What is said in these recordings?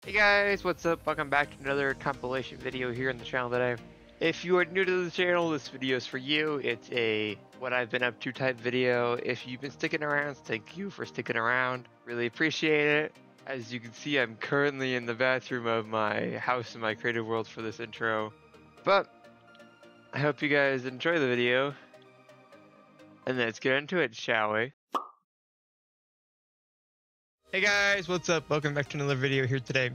Hey guys, what's up? Welcome back to another compilation video here on the channel today. If you are new to the channel, this video is for you. It's a what I've been up to type video. If you've been sticking around, thank you for sticking around. Really appreciate it. As you can see, I'm currently in the bathroom of my house in my creative world for this intro. But I hope you guys enjoy the video. And let's get into it, shall we? Hey guys, what's up? Welcome back to another video here today.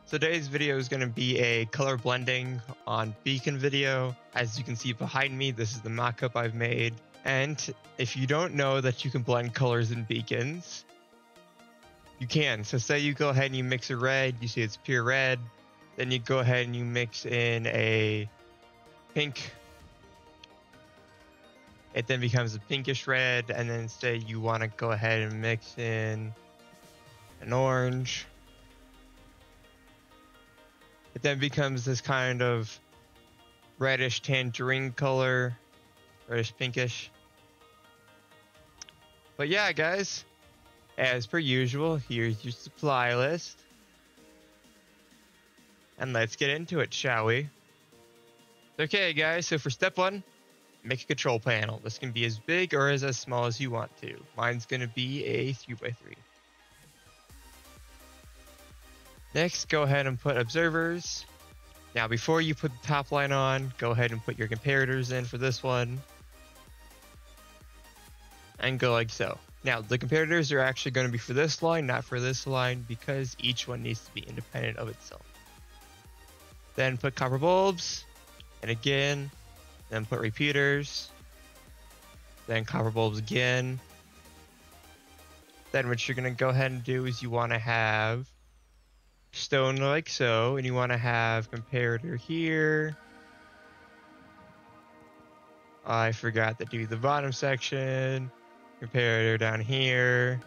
So today's video is going to be a color blending on beacon video. As you can see behind me, this is the mockup I've made. And if you don't know that you can blend colors in beacons, you can. So say you go ahead and you mix a red, you see it's pure red. Then you go ahead and you mix in a pink. It then becomes a pinkish red. And then say you want to go ahead and mix in an orange. It then becomes this kind of reddish tangerine color, reddish pinkish. But yeah, guys, as per usual, here's your supply list. And let's get into it, shall we? Okay, guys, so for step one, make a control panel. This can be as big or as small as you want to. Mine's going to be a 3x3. Next, go ahead and put observers. Now, before you put the top line on, go ahead and put your comparators in for this one. And go like so. Now, the comparators are actually going to be for this line, not for this line, because each one needs to be independent of itself. Then put copper bulbs, and again, then put repeaters, then copper bulbs again. Then what you're going to go ahead and do is you want to have stone like so, and you want to have comparator here. I forgot to do the bottom section. Comparator down here.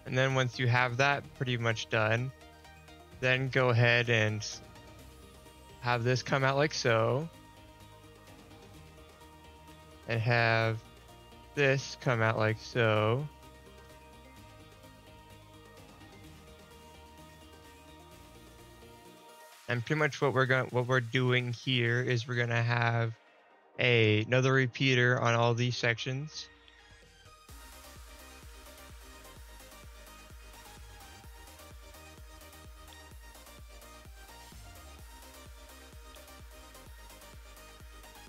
And then once you have that pretty much done, then go ahead and have this come out like so. And have this come out like so. And pretty much what we're doing here is we're gonna have another repeater on all these sections.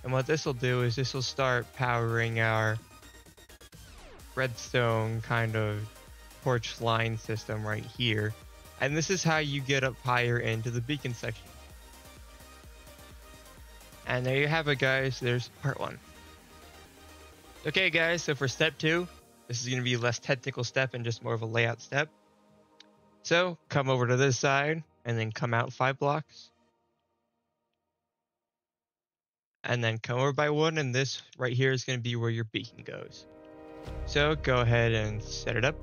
And what this will do is this will start powering our redstone kind of torch line system right here. And this is how you get up higher into the beacon section. And there you have it, guys. There's part one. Okay, guys, so for step two, this is going to be a less technical step and just more of a layout step. So come over to this side and then come out 5 blocks. And then come over by 1, and this right here is going to be where your beacon goes. So go ahead and set it up.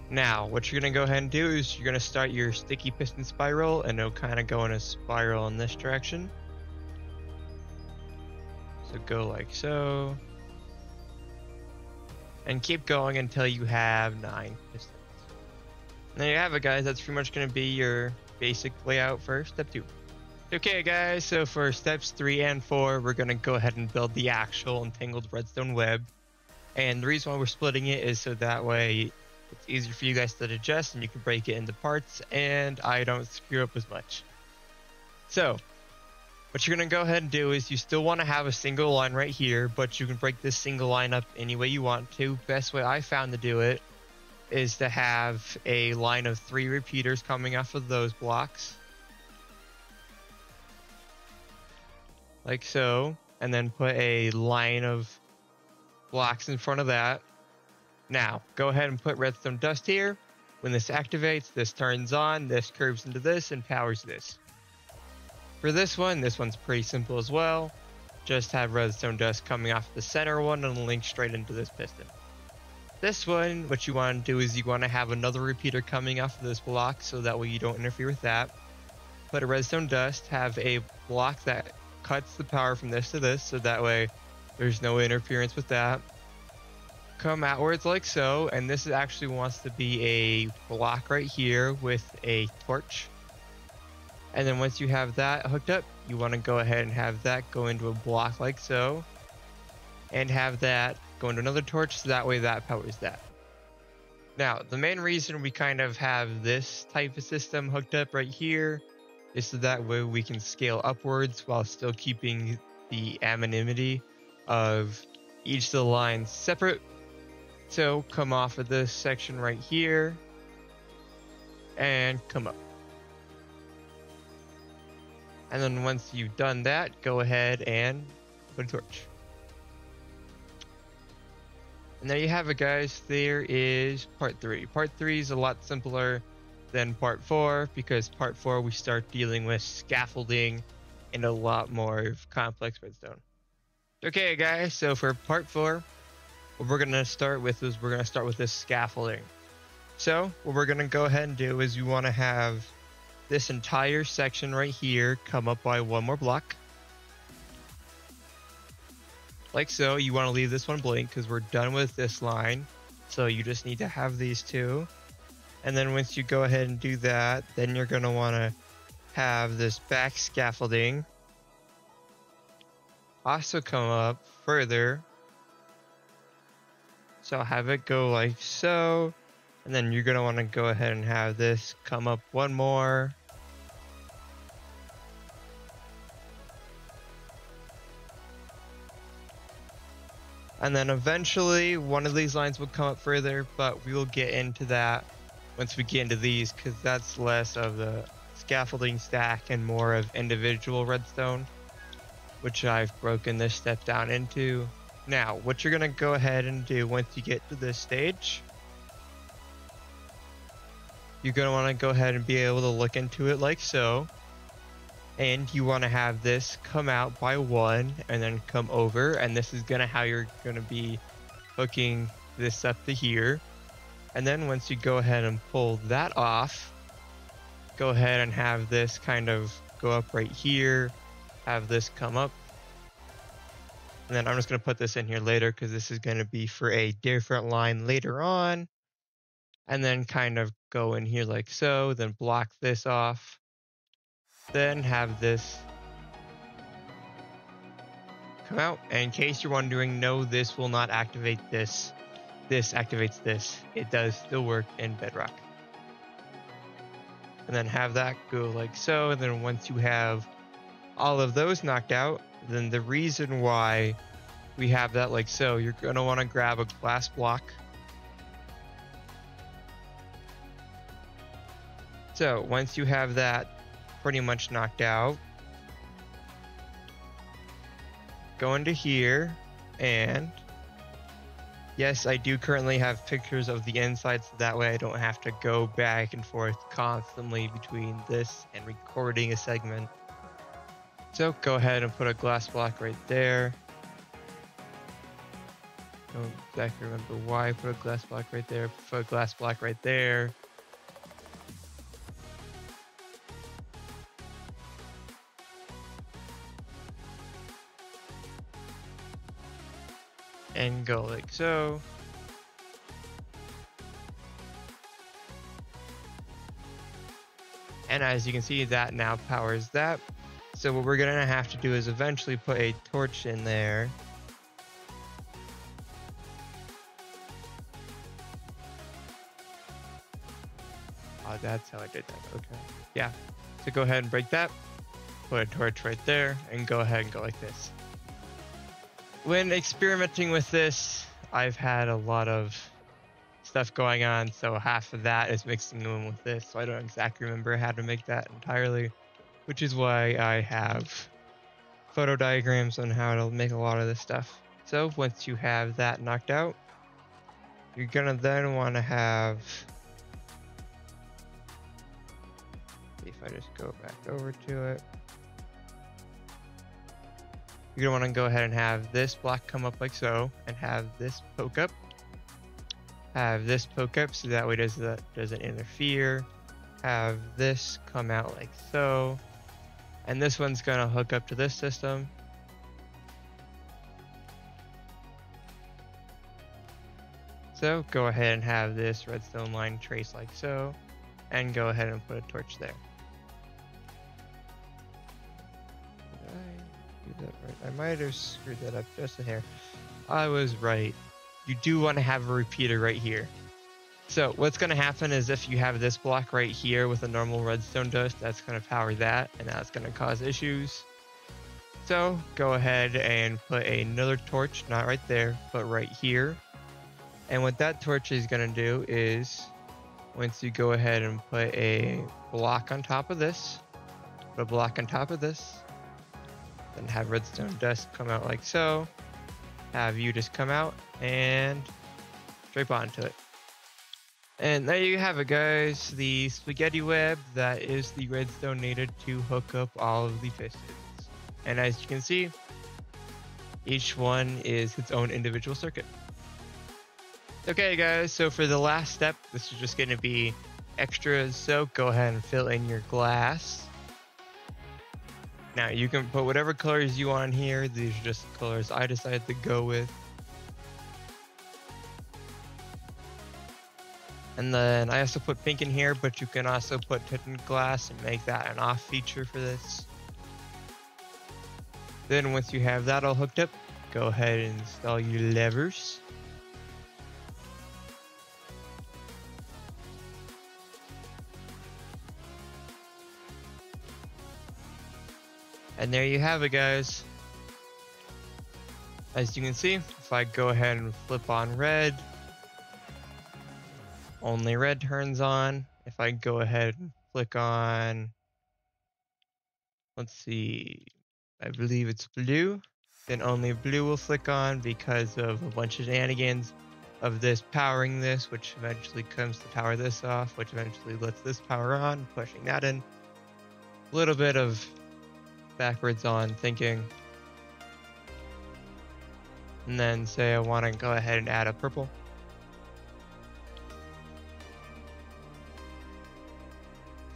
Now, what you're going to go ahead and do is you're going to start your sticky piston spiral, and it'll kind of go in a spiral in this direction. So go like so. And keep going until you have 9 pistons. And there you have it, guys. That's pretty much going to be your basic layout for step 2. Okay, guys, so for steps 3 and 4, we're going to go ahead and build the actual entangled redstone web. And the reason why we're splitting it is so that way it's easier for you guys to digest and you can break it into parts and I don't screw up as much. So what you're going to go ahead and do is you still want to have a single line right here, but you can break this single line up any way you want to. Best way I found to do it is to have a line of 3 repeaters coming off of those blocks. Like so. And then put a line of blocks in front of that. Now, go ahead and put redstone dust here. When this activates, this turns on, this curves into this, and powers this. For this one's pretty simple as well. Just have redstone dust coming off the center one and link straight into this piston. This one, what you want to do is you want to have another repeater coming off of this block so that way you don't interfere with that. Put a redstone dust, have a block that cuts the power from this to this so that way there's no interference with that. Come outwards like so, and this actually wants to be a block right here with a torch. And then once you have that hooked up, you want to go ahead and have that go into a block like so, and have that go into another torch so that way that powers that. Now, the main reason we kind of have this type of system hooked up right here is so that way we can scale upwards while still keeping the anonymity of each of the lines separate. So come off of this section right here and come up. And then once you've done that, go ahead and put a torch. And there you have it, guys. There is part 3. Part 3 is a lot simpler than part 4 because part 4 we start dealing with scaffolding and a lot more complex redstone. Okay, guys, so for part 4, what we're going to start with is we're going to start with this scaffolding. So what we're going to go ahead and do is we want to have this entire section right here come up by one more block. Like so. You want to leave this one blank because we're done with this line. So you just need to have these two. And then once you go ahead and do that, then you're going to want to have this back scaffolding also come up further. So have it go like so. And then you're going to want to go ahead and have this come up one more. And then eventually one of these lines will come up further, but we will get into that once we get into these because that's less of the scaffolding stack and more of individual redstone, which I've broken this step down into. Now, what you're going to go ahead and do once you get to this stage, you're going to want to go ahead and be able to look into it like so. And you want to have this come out by one and then come over. And this is going to how you're going to be hooking this up to here. And then once you go ahead and pull that off, go ahead and have this kind of go up right here. Have this come up. And then I'm just going to put this in here later because this is going to be for a different line later on. And then kind of go in here like so, then block this off. Then have this come out. And in case you're wondering, no, this will not activate this. This activates this. It does still work in bedrock. And then have that go like so. And then once you have all of those knocked out, then the reason why we have that like so, you're going to want to grab a glass block. So once you have that pretty much knocked out, go into here, and yes, I do currently have pictures of the inside so that way I don't have to go back and forth constantly between this and recording a segment. So go ahead and put a glass block right there. Don't exactly remember why I put a glass block right there. Put a glass block right there. And go like so. And as you can see, that now powers that. So what we're gonna have to do is eventually put a torch in there. Oh, that's how I did that. Okay. Yeah. So go ahead and break that. Put a torch right there and go ahead and go like this. When experimenting with this, I've had a lot of stuff going on, so half of that is mixing in with this, so I don't exactly remember how to make that entirely, which is why I have photo diagrams on how to make a lot of this stuff. So once you have that knocked out, you're gonna then want to have, if I just go back over to it, you're gonna want to go ahead and have this block come up like so, and have this poke up. Have this poke up so that way doesn't interfere. Have this come out like so, and this one's gonna hook up to this system. So go ahead and have this redstone line trace like so, and go ahead and put a torch there. Did I do that right? I might have screwed that up just a hair. I was right. You do want to have a repeater right here. So what's going to happen is if you have this block right here with a normal redstone dust, that's going to power that, and that's going to cause issues. So go ahead and put another torch, not right there, but right here. And what that torch is going to do is, once you go ahead and put a block on top of this, put a block on top of this, then have redstone dust come out like so, have you just come out and drape onto it. And there you have it, guys, the spaghetti web that is the redstone needed to hook up all of the pistons. And as you can see, each one is its own individual circuit. Okay guys, so for the last step, this is just going to be extras, so go ahead and fill in your glass. Now you can put whatever colors you want here, these are just the colors I decided to go with. And then I also put pink in here, but you can also put tinted glass and make that an off feature for this. Then once you have that all hooked up, go ahead and install your levers. And there you have it, guys. As you can see, if I go ahead and flip on red, only red turns on. If I go ahead and click on, let's see, I believe it's blue, then only blue will flick on because of a bunch of shenanigans of this powering this, which eventually comes to power this off, which eventually lets this power on, pushing that in. A little bit of backwards on thinking. And then say I want to go ahead and add a purple.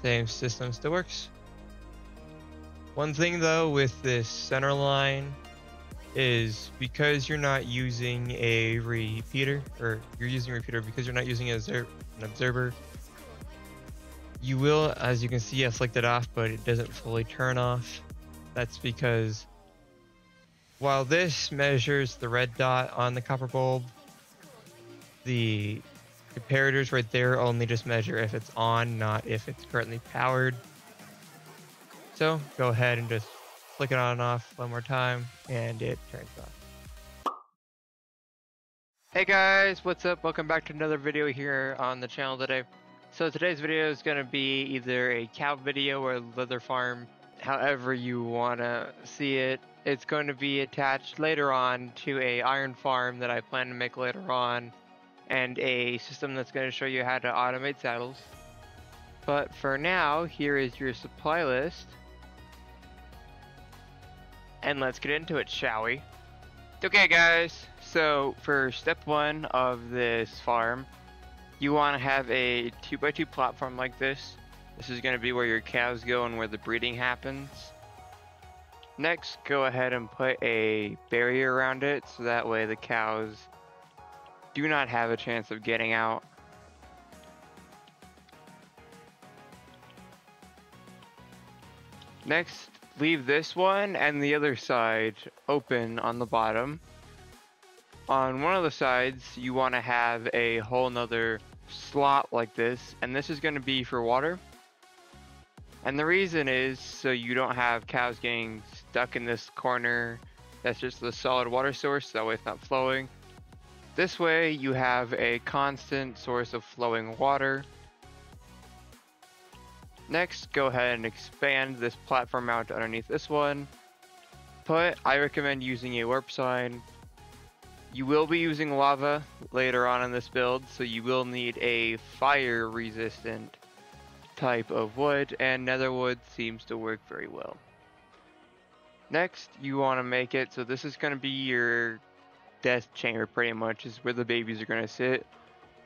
Same system still works. One thing though with this center line is because you're not using a repeater, or you're using a repeater because you're not using an observer, you will, as you can see, I flicked it off, but it doesn't fully turn off. That's because while this measures the red dot on the copper bulb, the comparators right there only just measure if it's on, not if it's currently powered. So go ahead and just flick it on and off one more time and it turns off. Hey guys, what's up? Welcome back to another video here on the channel today. So today's video is going to be either a cow video or a leather farm, however you want to see it. It's going to be attached later on to a iron farm that I plan to make later on, and a system that's going to show you how to automate saddles. But for now, here is your supply list. And let's get into it, shall we? Okay guys, so for step 1 of this farm, you want to have a 2x2 platform like this. This is going to be where your cows go and where the breeding happens. Next, go ahead and put a barrier around it so that way the cows do not have a chance of getting out. Next, leave this one and the other side open on the bottom. On one of the sides, you want to have a whole nother slot like this, and this is going to be for water. And the reason is so you don't have cows getting stuck in this corner. That's just the solid water source, that way it's not flowing. This way you have a constant source of flowing water. Next, go ahead and expand this platform out underneath this one. I recommend using a warp sign. You will be using lava later on in this build, so you will need a fire resistant type of wood, and nether wood seems to work very well. Next, you want to make it so this is going to be your death chamber, pretty much, is where the babies are going to sit.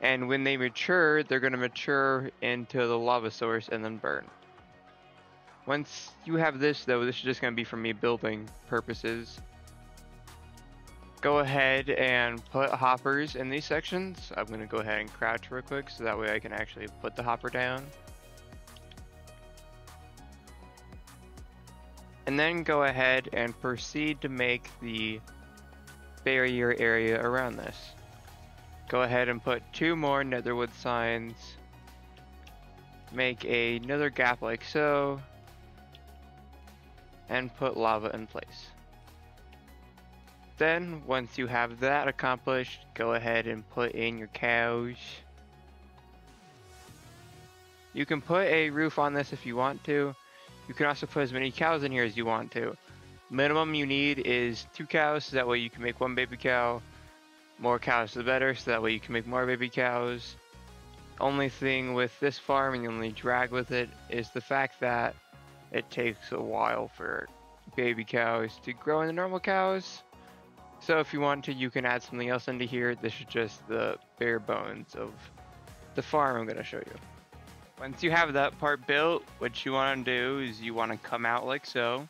And when they mature, they're going to mature into the lava source and then burn. Once you have this, though, this is just going to be for me building purposes. Go ahead and put hoppers in these sections. I'm going to go ahead and crouch real quick so that way I can actually put the hopper down. And then go ahead and proceed to make the barrier area around this. Go ahead and put 2 more netherwood signs. Make another gap like so. And put lava in place. Then, once you have that accomplished, go ahead and put in your cows. You can put a roof on this if you want to. You can also put as many cows in here as you want to. Minimum you need is 2 cows, so that way you can make 1 baby cow. More cows the better, so that way you can make more baby cows. Only thing with this farm, and the only drag with it, is the fact that it takes a while for baby cows to grow into normal cows. So if you want to, you can add something else into here. This is just the bare bones of the farm I'm going to show you. Once you have that part built, what you want to do is you want to come out like so.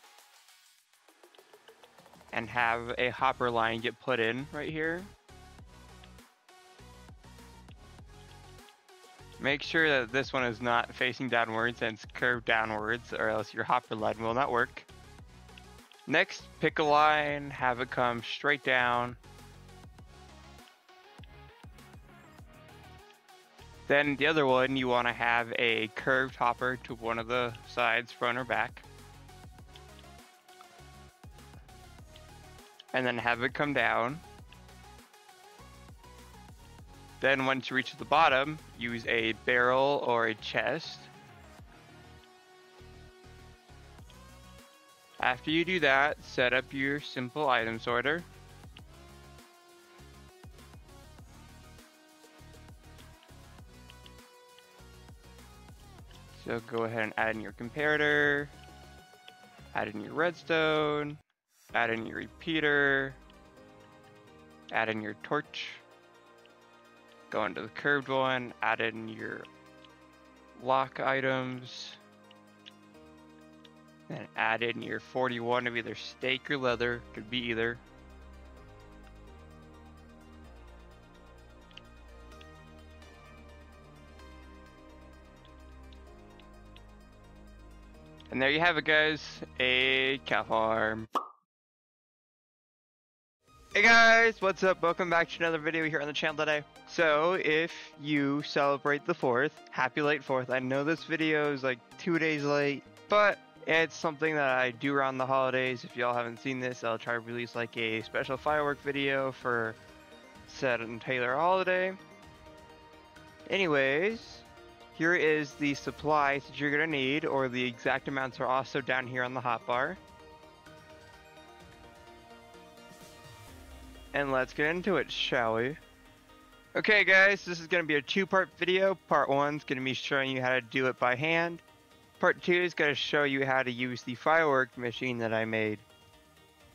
And have a hopper line get put in right here. Make sure that this one is not facing downwards and it's curved downwards, or else your hopper line will not work. Next, pick a line, have it come straight down. Then the other one, you want to have a curved hopper to one of the sides, front or back. And then have it come down. Then once you reach the bottom, use a barrel or a chest. After you do that, set up your simple item sorter. So go ahead and add in your comparator, add in your redstone, add in your repeater, add in your torch, go into the curved one, add in your lock items, then add in your 41 of either steak or leather, could be either. And there you have it, guys, a cow farm. Hey guys, what's up? Welcome back to another video here on the channel today. So, if you celebrate the 4th, happy late 4th. I know this video is like 2 days late, but it's something that I do around the holidays. If y'all haven't seen this, I'll try to release like a special firework video for said and Taylor holiday. Anyways, here is the supplies that you're gonna need, or the exact amounts are also down here on the hotbar. And let's get into it, shall we? Okay guys, this is going to be a 2-part video. Part 1 is going to be showing you how to do it by hand. Part 2 is going to show you how to use the firework machine that I made.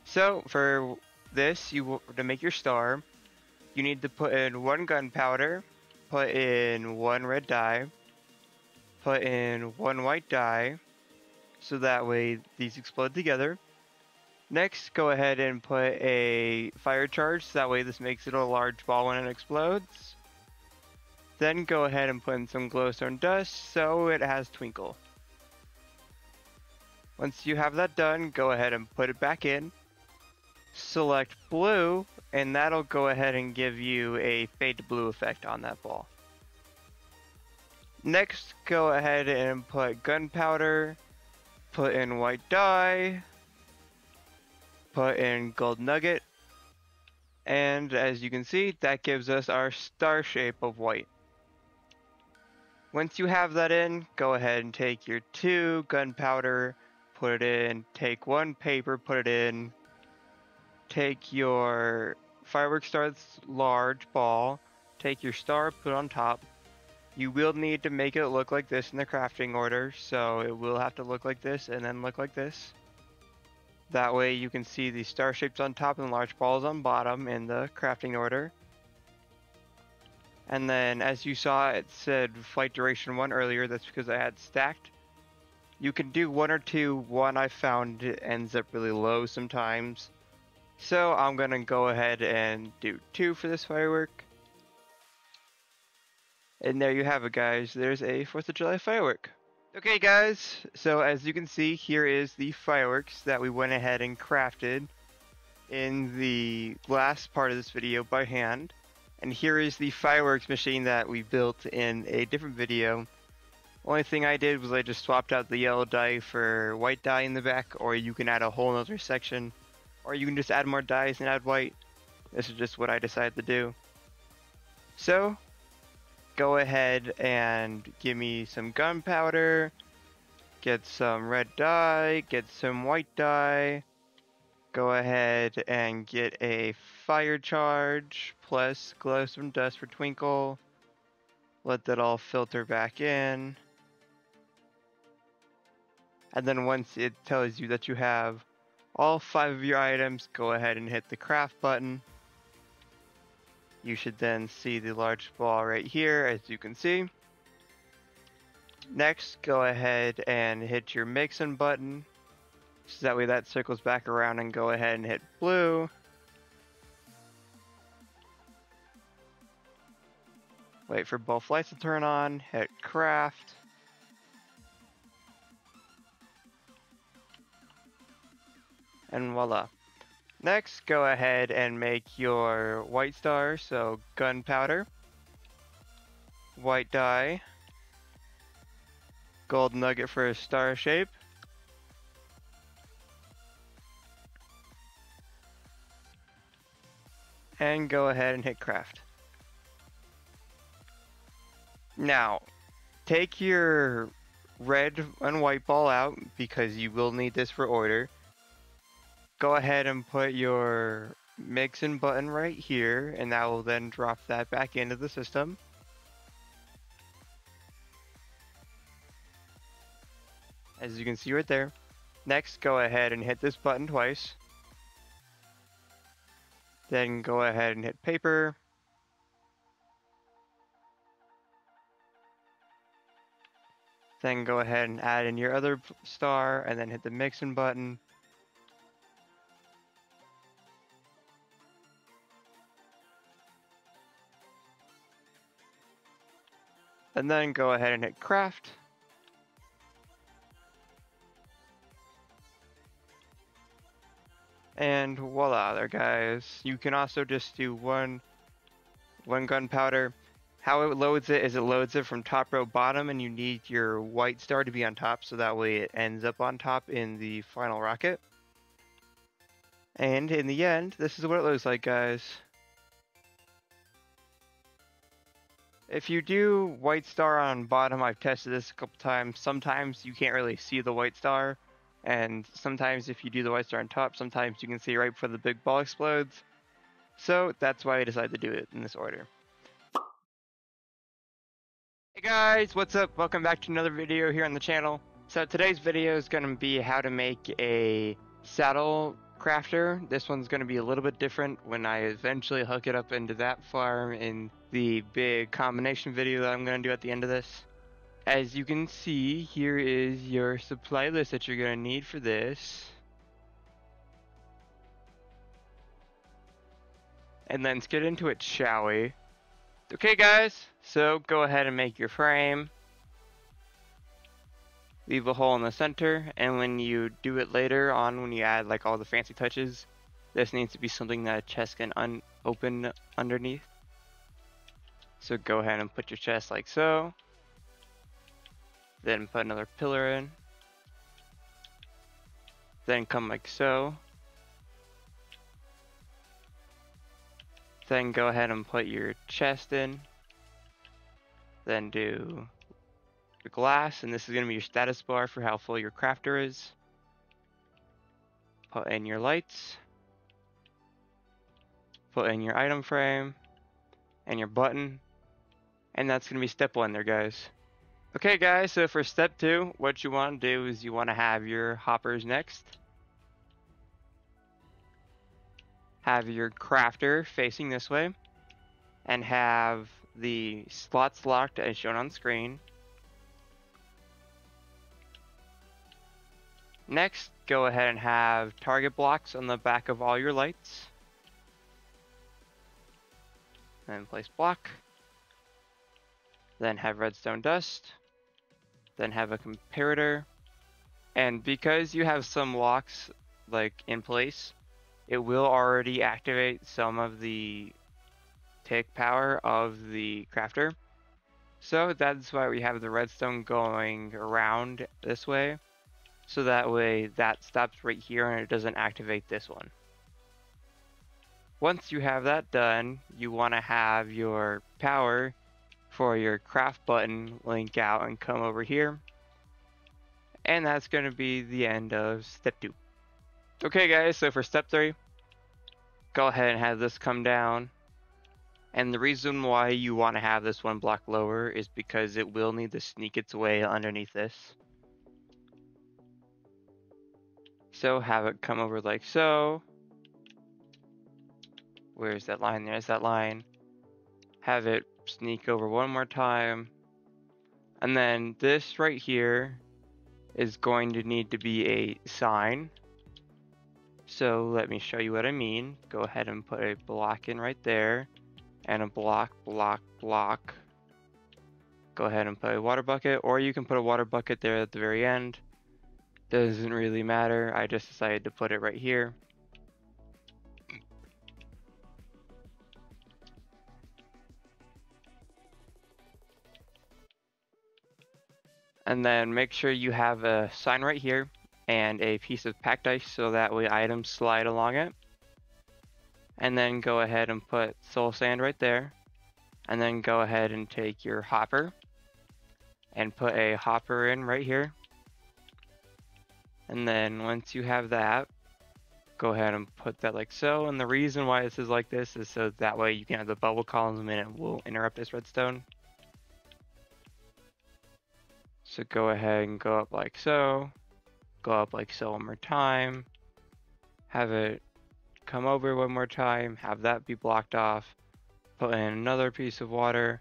So, for this, to make your star, you need to put in 1 gunpowder, put in 1 red dye, put in 1 white dye, so that way these explode together. Next, go ahead and put a fire charge, so that way this makes it a large ball when it explodes. Then go ahead and put in some glowstone dust, so it has twinkle. Once you have that done, go ahead and put it back in. Select blue, and that'll go ahead and give you a fade to blue effect on that ball. Next, go ahead and put gunpowder, put in white dye, put in gold nugget, and as you can see, that gives us our star shape of white. Once you have that in, go ahead and take your 2 gunpowder, put it in, take 1 paper, put it in, take your fireworks star that's large ball, take your star, put it on top. You will need to make it look like this in the crafting order, so it will have to look like this and then look like this. That way you can see the star shapes on top and large balls on bottom in the crafting order. And then as you saw, it said flight duration 1 earlier. That's because I had stacked. You can do 1 or 2. 1 I found ends up really low sometimes. So I'm gonna go ahead and do 2 for this firework. And there you have it, guys. There's a 4th of July firework. Okay guys, so as you can see, here is the fireworks that we went ahead and crafted in the last part of this video by hand. And here is the fireworks machine that we built in a different video. Only thing I did was I just swapped out the yellow dye for white dye in the back, or you can add a whole other section, or you can just add more dyes and add white. This is just what I decided to do. So go ahead and give me some gunpowder, get some red dye, get some white dye, go ahead and get a fire charge, plus glow some dust for twinkle, let that all filter back in, and then once it tells you that you have all 5 of your items, go ahead and hit the craft button. You should then see the large ball right here, as you can see. Next, go ahead and hit your mixin button, so that way that circles back around, and go ahead and hit blue. Wait for both lights to turn on, hit craft. And voila. Next, go ahead and make your white star, so gunpowder, white dye, gold nugget for a star shape, and go ahead and hit craft. Now, take your red and white ball out because you will need this for order. Go ahead and put your mixin button right here, and that will then drop that back into the system. As you can see right there. Next, go ahead and hit this button twice. Then go ahead and hit paper. Then go ahead and add in your other star, and then hit the mixin button. And then go ahead and hit craft. And voila there, guys. You can also just do one gunpowder. How it loads it is it loads it from top row bottom, and you need your white star to be on top, so that way it ends up on top in the final rocket. And in the end, this is what it looks like, guys. If you do white star on bottom, I've tested this a couple times, sometimes you can't really see the white star, and sometimes if you do the white star on top, sometimes you can see right before the big ball explodes. So that's why I decided to do it in this order. Hey guys, what's up? Welcome back to another video here on the channel. So today's video is going to be how to make a saddle crafter. This one's going to be a little bit different when I eventually hook it up into that farm in the big combination video that I'm going to do at the end of this. As you can see, here is your supply list that you're going to need for this. And let's get into it, shall we? Okay guys, so go ahead and make your frame. Leave a hole in the center, and when you do it later on, when you add like all the fancy touches, this needs to be something that a chest can open underneath. So go ahead and put your chest like so. Then put another pillar in. Then come like so. Then go ahead and put your chest in. Then do your glass, and this is going to be your status bar for how full your crafter is. Put in your lights. Put in your item frame. And your button. And that's going to be step 1 there, guys. Okay guys, so for step 2, what you want to do is you want to have your hoppers next. have your crafter facing this way, and have the slots locked as shown on screen. Next, go ahead and have target blocks on the back of all your lights. Then place block. Then have redstone dust. Then have a comparator. And because you have some locks like in place, it will already activate some of the tick power of the crafter. So that's why we have the redstone going around this way. So that way that stops right here and it doesn't activate this one. Once you have that done, you want to have your power for your craft button link out and come over here. And that's going to be the end of step 2. Okay guys, so for step 3, go ahead and have this come down. And the reason why you want to have this one block lower is because it will need to sneak its way underneath this. So have it come over like so. Where's that line? There's that line. Have it sneak over one more time. And then this right here is going to need to be a sign. So let me show you what I mean. Go ahead and put a block in right there. And a block, block, block. Go ahead and put a water bucket, or you can put a water bucket there at the very end. Doesn't really matter. I just decided to put it right here. And then make sure you have a sign right here and a piece of packed ice so that way items slide along it. And then go ahead and put soul sand right there. And then go ahead and take your hopper and put a hopper in right here. And then once you have that, go ahead and put that like so. And the reason why this is like this is so that way you can have the bubble columns and it will interrupt this redstone. So go ahead and go up like so. Go up like so one more time. Have it come over one more time. Have that be blocked off. Put in another piece of water.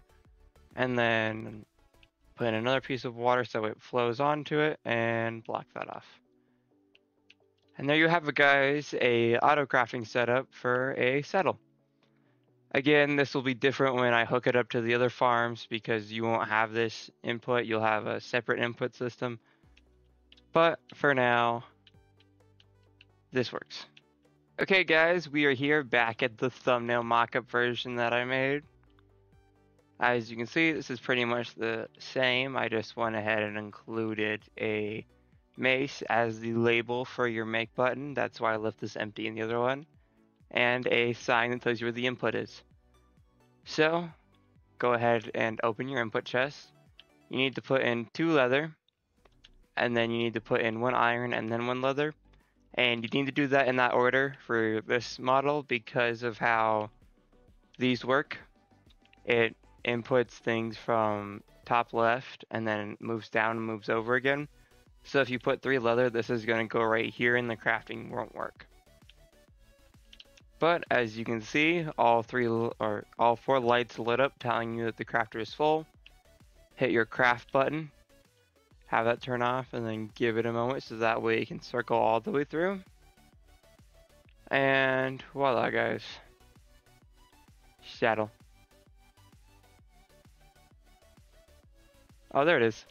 And then put in another piece of water so it flows onto it and block that off. And there you have it guys, a auto crafting setup for a saddle. Again, this will be different when I hook it up to the other farms because you won't have this input, you'll have a separate input system. But for now, this works. Okay guys, we are here back at the thumbnail mockup version that I made. As you can see, this is pretty much the same. I just went ahead and included a mace as the label for your make button. That's why I left this empty in the other one. And a sign that tells you where the input is. So, go ahead and open your input chest. You need to put in 2 leather. And then you need to put in 1 iron and then 1 leather. And you need to do that in that order for this model because of how these work. It inputs things from top left and then moves down and moves over again. So if you put 3 leather, this is going to go right here and the crafting won't work. But as you can see, all 4 lights lit up telling you that the crafter is full. Hit your craft button, have that turn off, and then give it a moment so that way it can circle all the way through. And voila guys, saddle. Oh, there it is.